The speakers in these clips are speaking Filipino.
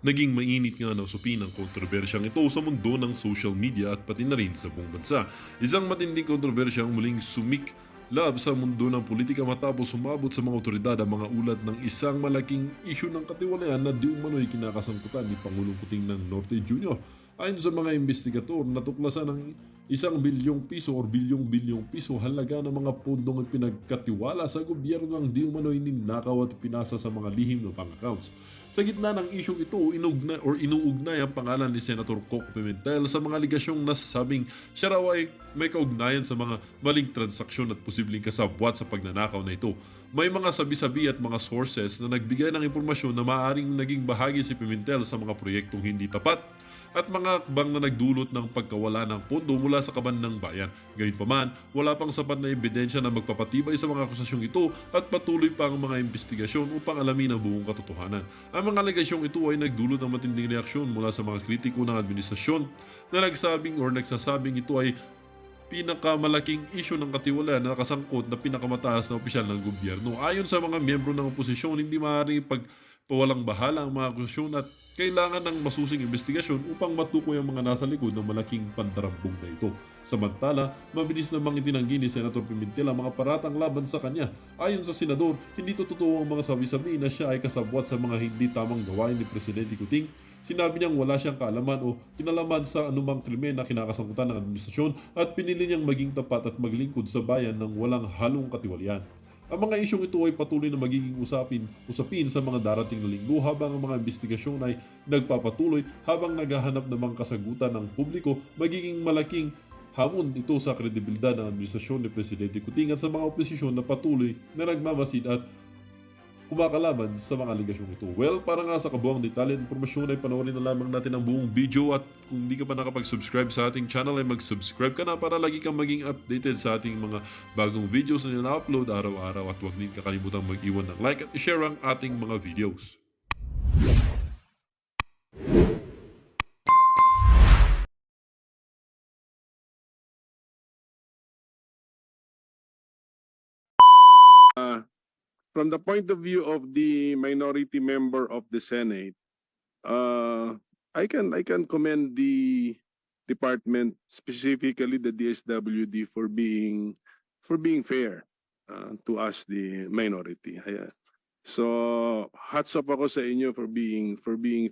Naging mainit nga na usapin ang kontrobersyang ito sa mundo ng social media at pati na rin sa buong bansa. Isang matinding kontrobersya ang muling sumiklab sa mundo ng politika matapos sumabot sa mga otoridad ang mga ulat ng isang malaking isyu ng katiwalian na di umano'y kinakasangkutan ni Pangulong Puting ng Norte Jr. Ayon sa mga investigador, natuklasan ng 1 bilyong piso o bilyong-bilyong piso halaga ng mga pondong pinagkatiwala sa gobyerno ng di umano'y ninakaw at pinasa sa mga lihim na bank accounts. Sa gitna ng isyong ito, inuugnay ang pangalan ni Senator Coco Pimentel sa mga aligasyong nasabing siya raw ay may kaugnayan sa mga maling transaksyon at posibleng kasabwat sa pagnanakaw na ito. May mga sabi-sabi at mga sources na nagbigay ng impormasyon na maaaring naging bahagi si Pimentel sa mga proyektong hindi tapat at mga akbang na nagdulot ng pagkawala ng pondo mula sa kaban ng bayan. Gayunpaman, wala pang sapat na ebidensya na magpapatibay sa mga akusasyong ito at patuloy pa ang mga investigasyon upang alamin ang buong katotohanan. Ang mga alegasyong ito ay nagdulot ng matinding reaksyon mula sa mga kritiko ng administrasyon na nagsasabing ito ay pinakamalaking isyu ng katiwalaan na nakasangkot na pinakamataas na opisyal ng gobyerno. Ayon sa mga miyembro ng oposisyon, hindi maaaring pagpawalang bahala ang mga akusasyon at kailangan ng masusing investigasyon upang matukoy ang mga nasa likod ng malaking pandarambong na ito. Samantala, mabilis namang itinanggi ni Senator Pimentel ang mga paratang laban sa kanya. Ayon sa senador, hindi totoo ang mga sabi-sabi na siya ay kasabwat sa mga hindi tamang gawain ni Presidente Kuting. Sinabi niyang wala siyang kaalaman o kinalaman sa anumang krimen na kinakasangkutan ng administrasyon at pinili niyang maging tapat at maglingkod sa bayan ng walang halong katiwalian. Ang mga isyong ito ay patuloy na magiging usapin sa mga darating na linggo habang ang mga investigasyon ay nagpapatuloy habang naghahanap ng mga kasagutan ng publiko. Magiging malaking hamon ito sa kredibilidad ng administrasyon ni Presidente Kuting at sa mga oposisyon na patuloy na nagmamasid at kumakalaban sa mga aligasyong ito. Well, para nga sa kabuang detalye at impormasyon ay panoorin na lamang natin ang buong video at kung hindi ka pa nakapag-subscribe sa ating channel ay mag-subscribe ka na para lagi kang maging updated sa ating mga bagong videos na nina-upload araw-araw at huwag din kakalimutan mag-iwan ng like at i-share ang ating mga videos. From the point of view of the minority member of the Senate, I can commend the department, specifically the DSWD, for being fair to us, the minority. So hats off ako sa inyo for being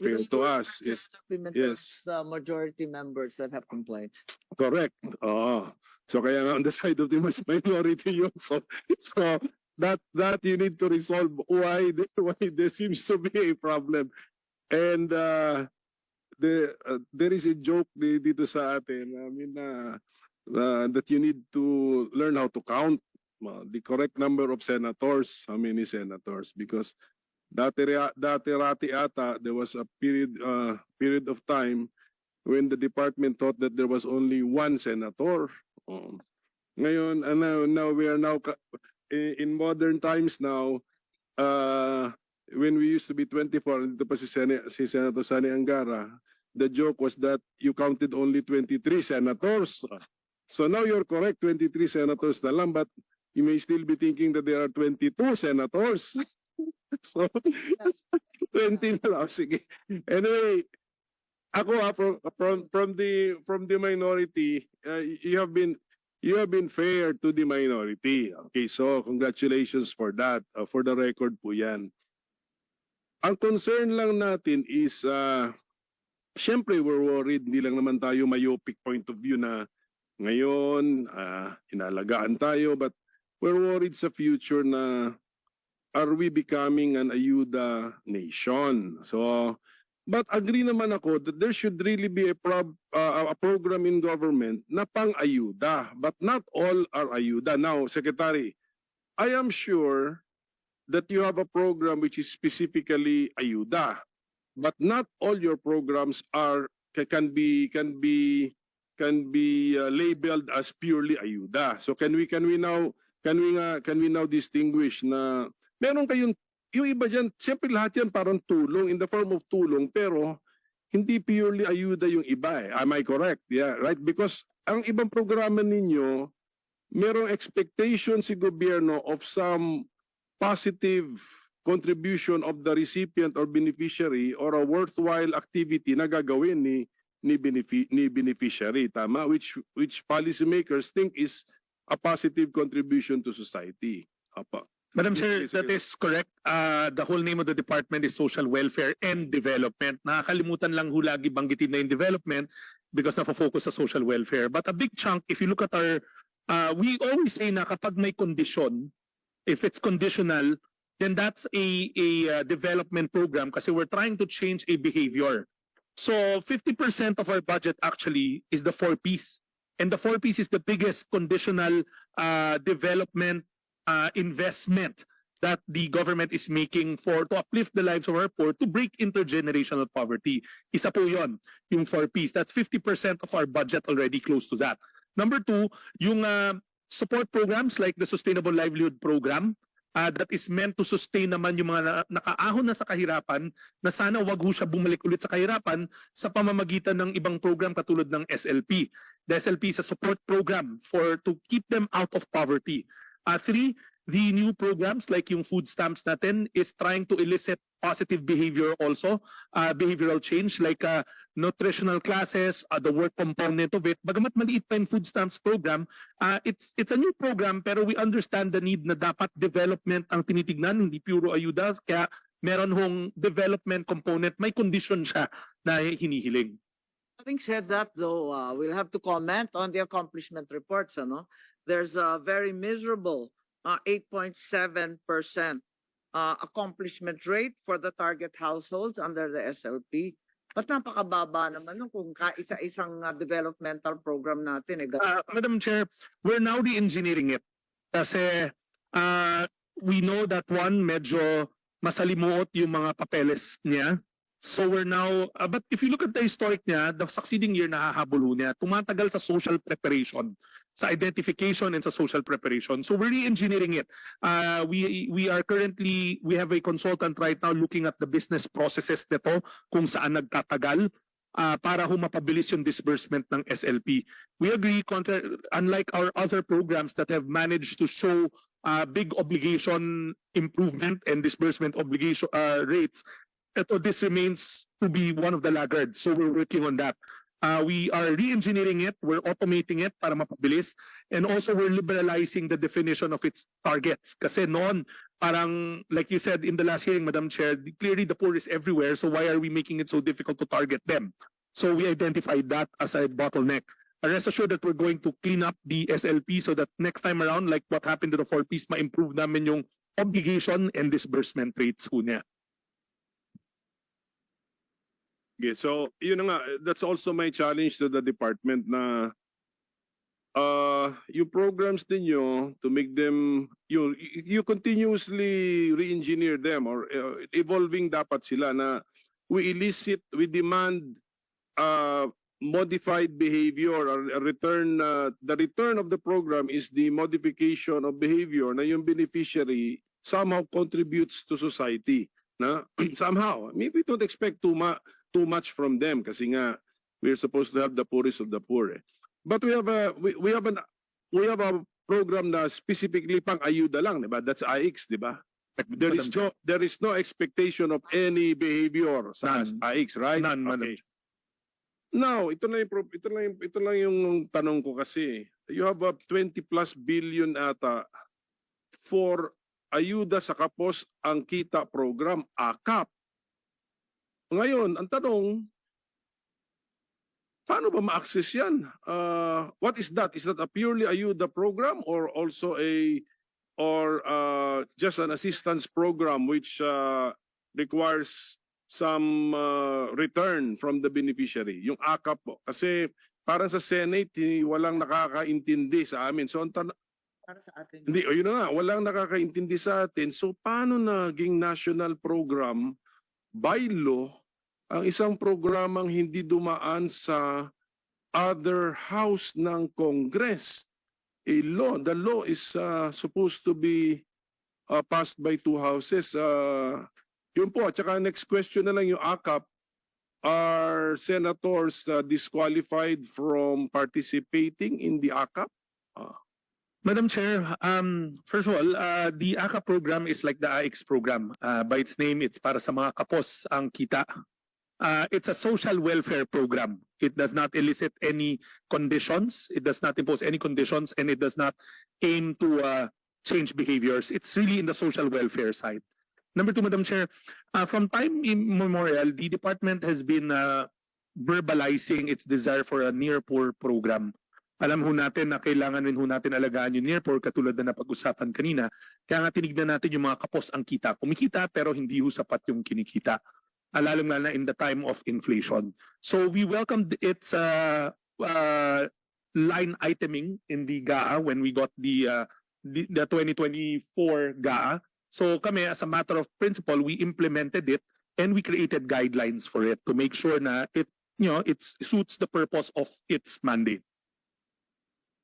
fair to us. Yes, yes, The majority members that have complained. correct. So kaya nga on the side of the minority yun. So that you need to resolve why there seems to be a problem. And there is a joke dito sa atin. I mean, that you need to learn how to count the correct number of senators. How many senators? Because dati-rati ata, there was a period of time when the department thought that there was only one senator. Ngayon, now we are now in modern times now, when we used to be 24, ito pa si Senator Sani Angara, the joke was that you counted only 23 senators. So now you're correct, 23 senators na lang, but you may still be thinking that there are 22 senators. So, 20 na lang. Sige. Anyway, ako from the minority, you have been fair to the minority. Okay, so congratulations for that. For the record po yan. Ang concern lang natin is, syempre we're worried, hindi lang naman tayo myopic point of view na ngayon, inalagaan tayo, but we're worried sa future na are we becoming an ayuda nation? So, but agree naman ako that there should really be a program in government na pang-ayuda, but not all are ayuda. Now, Secretary, I am sure that you have a program which is specifically ayuda, but not all your programs can be labeled as purely ayuda. So can we now distinguish na meron kayong yung iba dyan, siyempre lahat yan parang tulong, in the form of tulong, pero hindi purely ayuda yung iba eh. Am I correct? Yeah, right? Because ang ibang programa ninyo, merong expectation si gobyerno of some positive contribution of the recipient or beneficiary or a worthwhile activity na gagawin ni beneficiary, tama, which policymakers think is a positive contribution to society. Apa. Madam Chair, Sige, that sige. is correct. The whole name of the department is Social Welfare and Development. Nakakalimutan lang ho lagi banggitin na yung development because na-focus sa social welfare. But a big chunk, if you look at our, we always say na kapag may condition, if it's conditional, then that's a development program kasi we're trying to change a behavior. So 50% of our budget actually is the 4Ps. And the 4Ps is the biggest conditional development investment that the government is making for to uplift the lives of our poor, to break intergenerational poverty. Isa po yun, yung 4Ps. That's 50% of our budget, already close to that. Number two, yung support programs like the Sustainable Livelihood Program, that is meant to sustain naman yung mga nakaahon na sa kahirapan, na sana wag ho siya bumalik ulit sa kahirapan sa pamamagitan ng ibang program katulad ng SLP. The SLP is a support program to keep them out of poverty. Three, the new programs like yung food stamps natin is trying to elicit positive behavior also, behavioral change like nutritional classes, the work component of it. Bagamat maliit pa yung food stamps program, it's a new program pero we understand the need na dapat development ang tinitignan, hindi puro ayuda. Kaya meron hong development component, may condition siya na hinihiling. Having said that, though, we'll have to comment on the accomplishment reports. There's a very miserable 8.7% accomplishment rate for the target households under the SLP. But napakababa naman kung isa-isang developmental program natin. Madam Chair, we're now re-engineering it. Kasi we know that one, medyo masalimuot yung mga papeles niya. So we're now, but if you look at the historic niya, the succeeding year nahahabol niya, tumatagal sa social preparation, sa identification and sa social preparation. So we're re-engineering it. We are currently, we have a consultant right now looking at the business processes nito, kung saan nagtatagal, para humapabilis yung disbursement ng SLP. We agree, unlike our other programs that have managed to show big obligation improvement and disbursement obligation rates, this remains to be one of the laggards. So we're working on that. We are re-engineering it, we're automating it para mapabilis, and also we're liberalizing the definition of its targets. Kasi noon, parang, like you said in the last hearing, Madam Chair, clearly the poor is everywhere, so why are we making it so difficult to target them? So we identified that as a bottleneck. Rest assured that we're going to clean up the SLP so that next time around, like what happened to the 4Ps, ma-improve namin yung obligation and disbursement rates ho niya. Okay, so yun na nga, that's also my challenge to the department na yung programs ninyo to make them, you continuously re-engineer them or evolving dapat sila na we demand modified behavior or a return, the return of the program is the modification of behavior na yung beneficiary somehow contributes to society na somehow. Maybe we don't expect too much from them kasi nga we're supposed to have the poorest of the poor. But we have a program na specifically pang ayuda lang, di ba? That's AIX, di ba? There is no expectation of any behavior sa AIX, right? None, okay. Now, ito lang yung tanong ko kasi. You have a 20 plus billion ata for ayuda sa kapos ang kita program, AKAP. Ngayon, ang tanong, paano ba ma-access yan? What is that? Is that a purely ayuda program or also just an assistance program which requires some return from the beneficiary? Yung AKAP po. Kasi parang sa Senate, walang nakakaintindi sa amin. So, Para sa atin. hindi, yun na nga, walang nakakaintindi sa atin. So, paano naging national program by law ang isang programang hindi dumaan sa other house ng Congress? The law is supposed to be passed by two houses. Yun po, at saka next question na lang yung AKAP. Are senators disqualified from participating in the AKAP? Madam Chair, first of all, the ACA program is like the AIX program. By its name, it's para sa mga kapos ang kita. It's a social welfare program. It does not elicit any conditions. It does not impose any conditions, and it does not aim to change behaviors. It's really in the social welfare side. Number two, Madam Chair, from time immemorial, the department has been verbalizing its desire for a near poor program. Alam ho natin na kailangan rin ho natin alagaan yung near poor katulad na napag-usapan kanina. Kaya nga tinignan natin yung mga kapos ang kita. Kumikita pero hindi ho sapat yung kinikita. Lalo nga na in the time of inflation. So we welcomed its line iteming in the GAA when we got the 2024 GAA. So kami, as a matter of principle, we implemented it and we created guidelines for it to make sure na it suits the purpose of its mandate.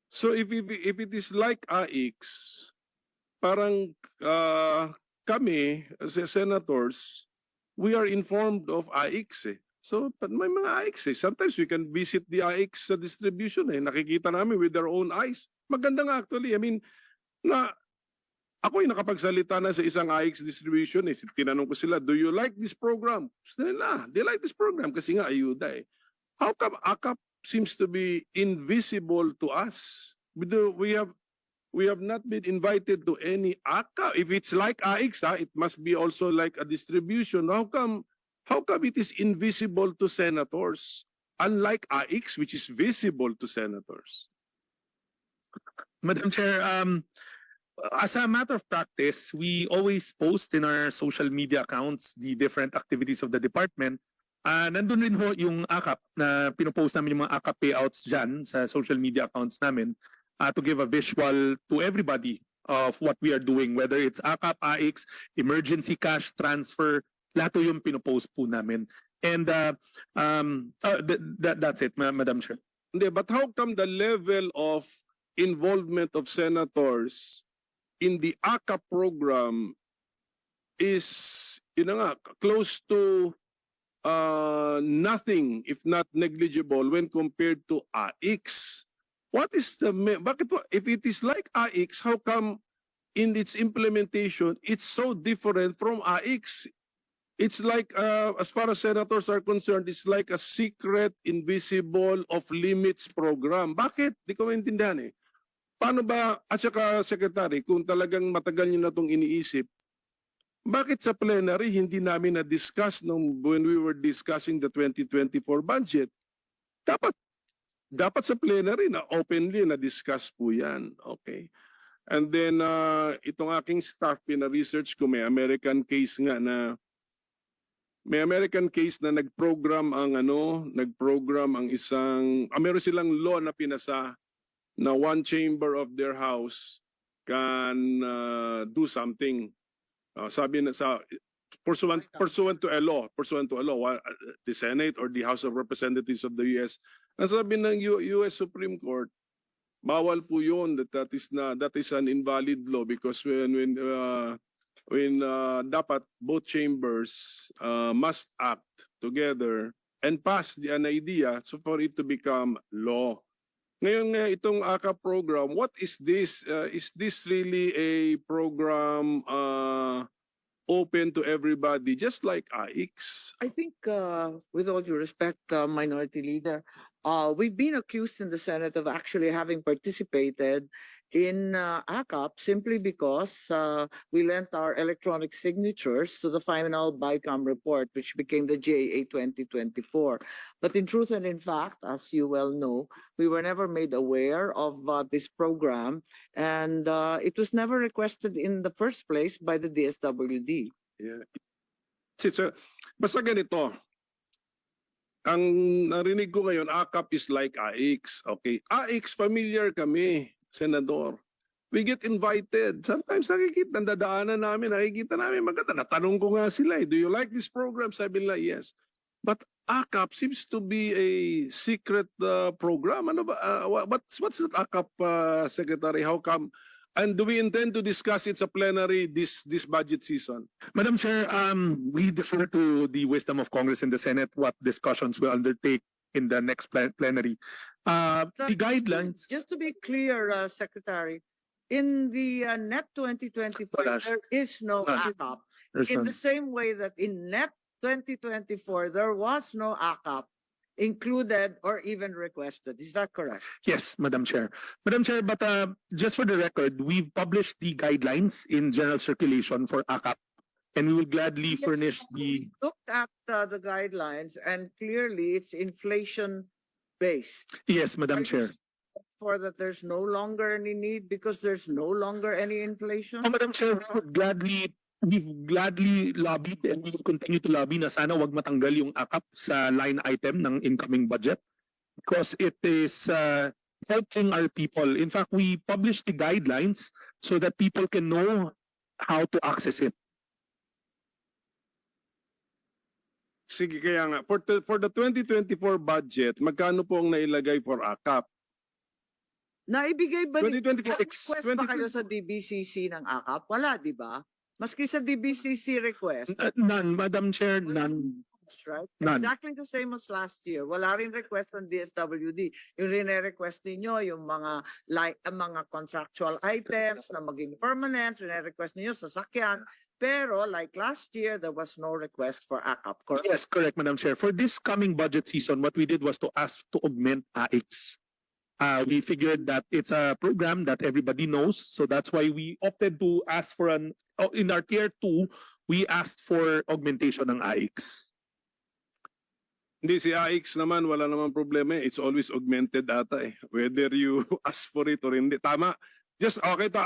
So if it is like AIX, parang kami as senators, we are informed of AIX eh. So but may mga AIX eh. Sometimes we can visit the AIX distribution eh. Nakikita namin with our own eyes. Maganda nga actually. I mean, ako'y nakapagsalita na sa isang AIX distribution eh. Tinanong ko sila, do you like this program? Gusto nila, they like this program kasi nga ayuda eh. How come AKAP seems to be invisible to us? We have not been invited to any AKAP. If it's like AIX, it must be also like a distribution. How come it is invisible to senators? Unlike AIX, which is visible to senators. Madam Chair, as a matter of practice, we always post in our social media accounts the different activities of the department. Nandun rin ho yung AKAP na pinopost namin yung mga AKAP payouts dyan sa social media accounts namin to give a visual to everybody of what we are doing, whether it's AKAP, AIX, emergency cash transfer, lahat po yung pinopost po namin. And that's it, Madam Chair. Hindi, but how come the level of involvement of senators in the AKAP program is, close to nothing, if not negligible, when compared to AIX? What is if it is like AIX, how come in its implementation it's so different from AIX? It's like, as far as senators are concerned, it's like a secret, invisible, off-limits program. Bakit? Di ko maintindihan eh. Paano ba, at saka Secretary, kung talagang matagal nyo na itong iniisip, bakit sa plenary hindi namin na-discuss when we were discussing the 2024 budget? Dapat sa plenary na openly na-discuss po yan. Okay. And then, itong aking staff, pina-research ko, may American case nga na nag-program ang isang, meron silang law na pinasa na one chamber of their house can do something. Sabi na sa pursuant to a law, the Senate or the House of Representatives of the US, nasabi ng US Supreme Court, bawal po yun, that is an invalid law because when dapat both chambers must act together and pass an idea so for it to become law. Ngayon nga itong AKAP program, what is this? Is this really a program open to everybody, just like AIX? I think, with all due respect, Minority Leader, we've been accused in the Senate of actually having participated in AKAP simply because we lent our electronic signatures to the final BICAM report, which became the JA 2024. But in truth and in fact, as you well know, we were never made aware of this program, and it was never requested in the first place by the DSWD. Yeah. Basta ganito, ang narinig ko ngayon, AKAP is like AIX. Okay, AIX, familiar kami, Senador. We get invited. Sometimes nakikita namin, maganda. Natanong ko nga sila, do you like this program? Sabi nila, yes. But AKAP seems to be a secret program. Ano ba? What's that AKAP, Secretary? How come? And do we intend to discuss it sa plenary this budget season? Madam Chair, we defer to the wisdom of Congress and the Senate what discussions will undertake in the next plenary. The guidelines. Just to be clear, Secretary, In the NEP 2025, Wala. there is no None. AKAP. There's In none. the same way that in NEP 2024, there was no AKAP included or even requested. Is that correct? Yes, Madam Chair. Madam Chair, but just for the record, we've published the guidelines in general circulation for AKAP, and we will gladly Yes, furnish we the. looked at the guidelines and clearly it's inflation based. Yes, Madam Are you Chair. for that there's no longer any need because there's no longer any inflation? Oh, Madam Chair, we've gladly lobbied and we will continue to lobby na sana wag matanggal yung AKAP sa line item ng incoming budget because it is helping our people. In fact, we published the guidelines so that people can know how to access it. Sige, kaya nga, for the 2024 budget, magkano po ang nailagay for AKAP? Naibigay ba ni 2024 request ba kayo sa DBCC ng AKAP? Wala, di ba? Maski sa DBCC request. None, Madam Chair, none. Right? None. Exactly the same as last year. Wala rin request ng DSWD. Yung rine-request ninyo, yung mga contractual items na maging permanent, rine-request ninyo sasakyan. Pero like last year, there was no request for AKAP. Correct? Yes, correct, Madam Chair. For this coming budget season, what we did was to ask to augment AIX. We figured that it's a program that everybody knows, so that's why we opted to ask for in our tier 2, we asked for augmentation ng AIX. Hindi, si AX naman, wala namang problema eh. It's always augmented ata eh. Whether you ask for it or hindi. Tama. Just, okay to,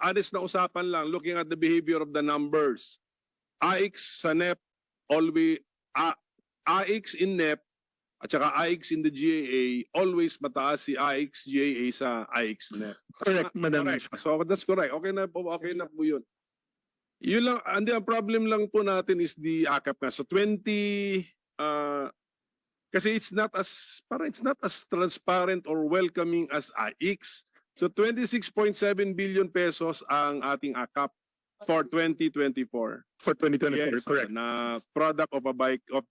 honest na usapan lang, looking at the behavior of the numbers. AX sa NEP, always, AX in NEP, at saka AX in the GAA, always mataas si AX GAA sa AX NEP. Correct, Madam Correct. Chair. So that's correct. Okay na po yun. Yun lang, ang problem lang po natin is the AKAP nga. So 20, kasi it's not as transparent or welcoming as AX. So 26.7 billion pesos ang ating AKAP for 2024. For 2024, Yes, correct. na product of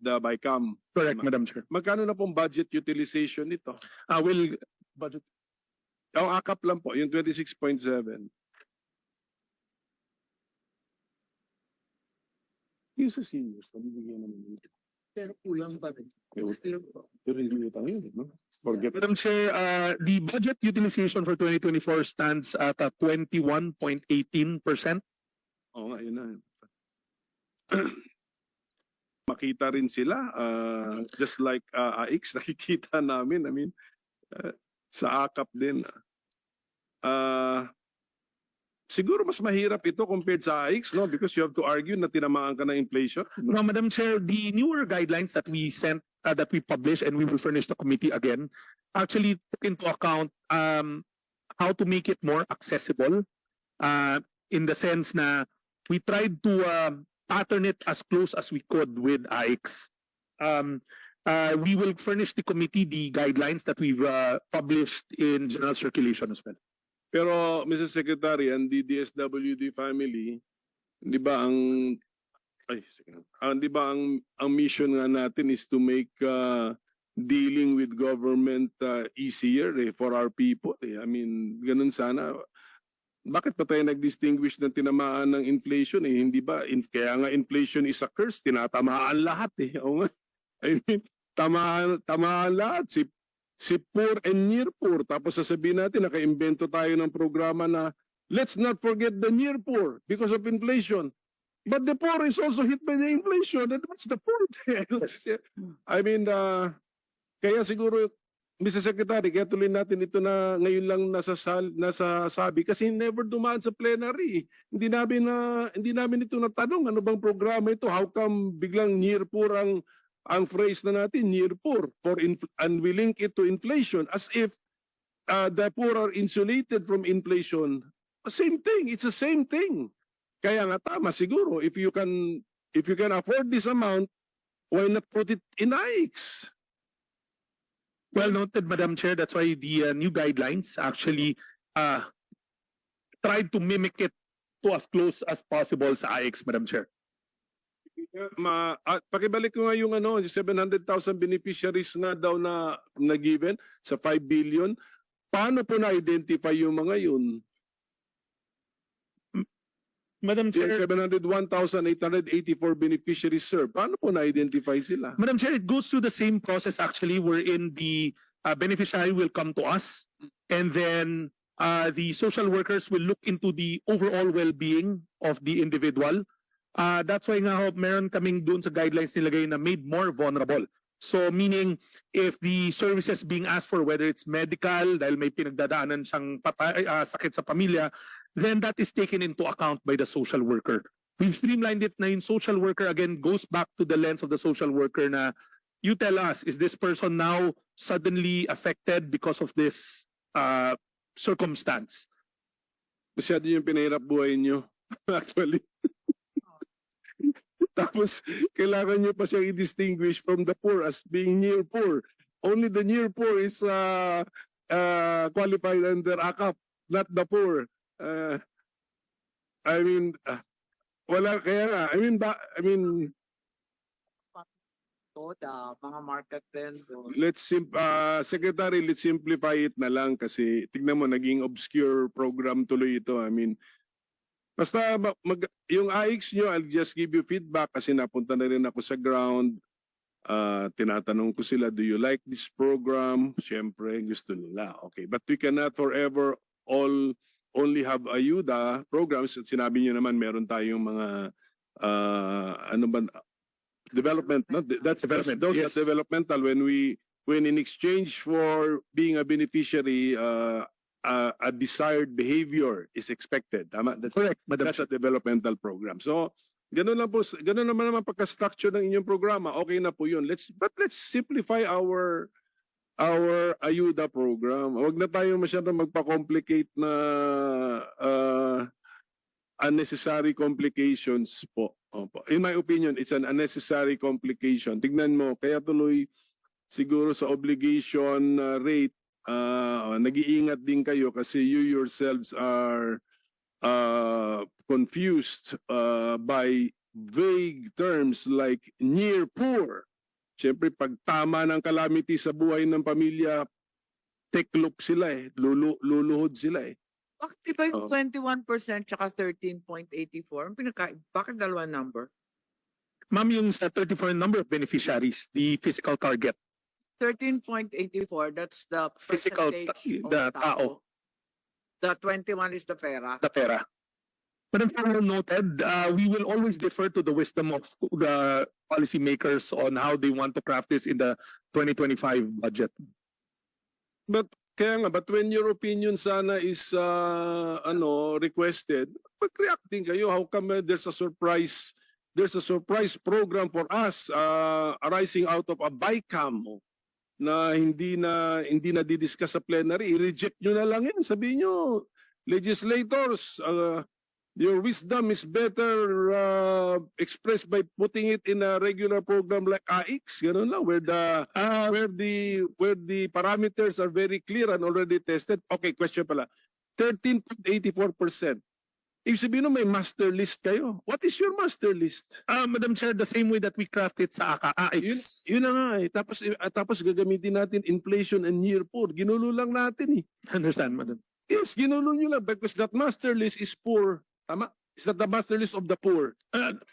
the BICAM. Correct, Madam Chair. Magkano na pong budget utilization nito? Will budget. Ang AKAP lang po, yung 26.7. Yung sa seniors, nabibigyan naman yun. Pero kulang pa rin. Pero hindi ito yun, no? Forget it. Madam Chair, the budget utilization for 2024 stands at 21.18%. Oo nga, yun na. Makita rin sila, just like AX, nakikita namin, I mean, sa AKAP din. Siguro mas mahirap ito compared sa AX, no? Because you have to argue na tinamaan ka ng inflation. No, Madam Chair, the newer guidelines that we sent, that we published, and we will furnish the committee again, actually took into account how to make it more accessible, in the sense na we tried to pattern it as close as we could with AX. We will furnish the committee the guidelines that we've published in general circulation as well. Pero, Mr. Secretary, ang DSWD family, di ba ang mission nga natin is to make dealing with government easier for our people. I mean, ganun sana. Bakit pa tayo nag-distinguish ng tinamaan ng inflation? Hindi ba? Kaya nga inflation is a curse. Tinatamaan lahat eh. Oo nga. I mean, tamaan lahat. Si poor and near poor. Tapos sasabihin natin, naka-invento tayo ng programa na let's not forget the near poor because of inflation. But the poor is also hit by the inflation. And what's the point? I mean, kaya siguro, Mr. Secretary, kaya tuloy natin ito na ngayon lang nasasabi kasi never dumaan sa plenary. Hindi namin ito natanong ano bang programa ito. How come biglang near poor ang phrase na natin, near poor, and we link it to inflation as if the poor are insulated from inflation. Same thing, it's the same thing. Kaya nga tama siguro, if you can afford this amount, why not put it in AIX? Well noted, Madam Chair. That's why the new guidelines actually tried to mimic it to as close as possible sa AIX, Madam Chair. Pakibalik ko nga yung 700,000 beneficiaries na daw na given sa 5 billion. Paano po na-identify yung mga yun? Madam Yung Chair, 701,884 beneficiaries, sir, paano po na-identify sila? Madam Chair, it goes through the same process actually wherein the beneficiary will come to us and then the social workers will look into the overall well-being of the individual. That's why nga ho, meron kaming doon sa guidelines nilagay na made more vulnerable. So meaning if the services being asked for, whether it's medical, dahil may pinagdadaanan siyang sakit sa pamilya, then that is taken into account by the social worker. We've streamlined it na yung social worker again goes back to the lens of the social worker na you tell us, is this person now suddenly affected because of this circumstance? Masyado yung pinahirap buhay nyo. Actually. Tapos, kailangan nyo pa siyang i-distinguish from the poor as being near poor. Only the near poor is qualified under AKAP, not the poor. I mean, wala kaya nga. I mean, So, mga market trend. Secretary, let's simplify it na lang kasi tignan mo, naging obscure program tuloy ito. I mean, basta yung AIX nyo, I'll just give you feedback kasi napunta na rin ako sa ground. Tinatanong ko sila, do you like this program? Siyempre, gusto nila. Okay, but we cannot forever only have ayuda programs. At sinabi nyo naman, meron tayong mga, development. No? Development, Those yes. are developmental when in exchange for being a beneficiary, a desired behavior is expected. Tama? Correct, Madam That's Chair. a developmental program. So, ganun lang po, ganun naman pagka-structure ng inyong programa. Okay na po yun. Let's simplify our ayuda program. Huwag na tayo masyadong magpa-complicate na unnecessary complications po. Opo. In my opinion, it's an unnecessary complication. Tignan mo, kaya tuloy siguro sa obligation rate, nag-iingat din kayo kasi you yourselves are confused by vague terms like near poor. Siyempre, pag tama ng calamity sa buhay ng pamilya, teklop sila luluhod sila eh. Bakit di ba yung 21% tsaka 13.84? Bakit dalawa number? Ma'am, yung sa 34 number of beneficiaries, the physical target, 13.84, that's the physical, percentage of the tao, The 21 is the pera. the pera. Madam Chair, noted, we will always defer to the wisdom of the policymakers on how they want to craft this in the 2025 budget. But when your opinion sana is requested, mag-reacting kayo. How come there's a surprise program for us arising out of a BICAM na hindi na didiscuss sa plenary? I-reject nyo na lang yan. Sabihin nyo, legislators, your wisdom is better expressed by putting it in a regular program like AIX, ganun lang, where the parameters are very clear and already tested. Okay, question pala. 13.84%. Ibig sabihin may master list kayo. What is your master list? Madam Chair, the same way that we craft it sa AIX. Yun na nga eh. Tapos gagamitin natin inflation and near poor. Ginulo lang natin eh. Understand, Madam? Yes, ginulo nyo lang because that master list is poor. Tama? Is that the master list of the poor?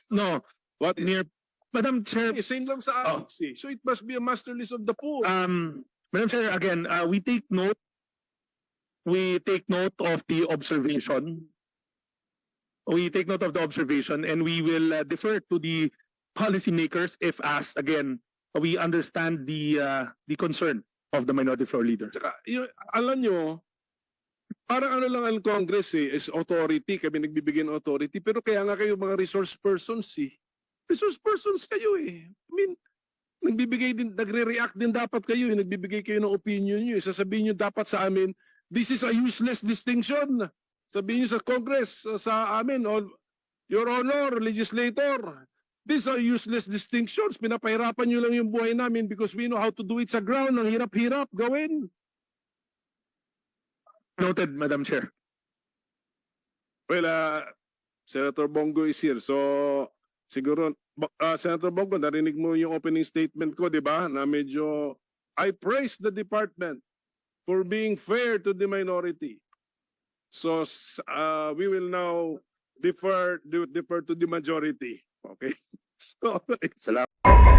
No. What is Near, Madam Chair, same lang sa AIX eh. So it must be a master list of the poor. Madam Chair, again, we take note of the observation. We take note of the observation and we will defer to the policymakers if asked. Again, we understand the concern of the minority floor leader. Tsaka, alam nyo, parang ano lang ang Congress eh, is authority, kami nagbibigay ng authority, pero kaya nga kayo mga resource persons eh. Resource persons kayo eh. I mean, nagre-react din dapat kayo eh, nagbibigay kayo ng opinion nyo eh. Sasabihin nyo dapat sa amin, this is a useless distinction. Sabihin nyo sa Congress, sa amin, Your Honor, legislator, these are useless distinctions. Pinapahirapan nyo lang yung buhay namin because we know how to do it sa ground. Ang hirap-hirap gawin. Noted, Madam Chair. Well, Senator Bongo is here. So, siguro, Senator Bongo, narinig mo yung opening statement ko, di ba? Na medyo, I praise the department for being fair to the minority. So, we will now defer to the majority. Okay? So, Salamat.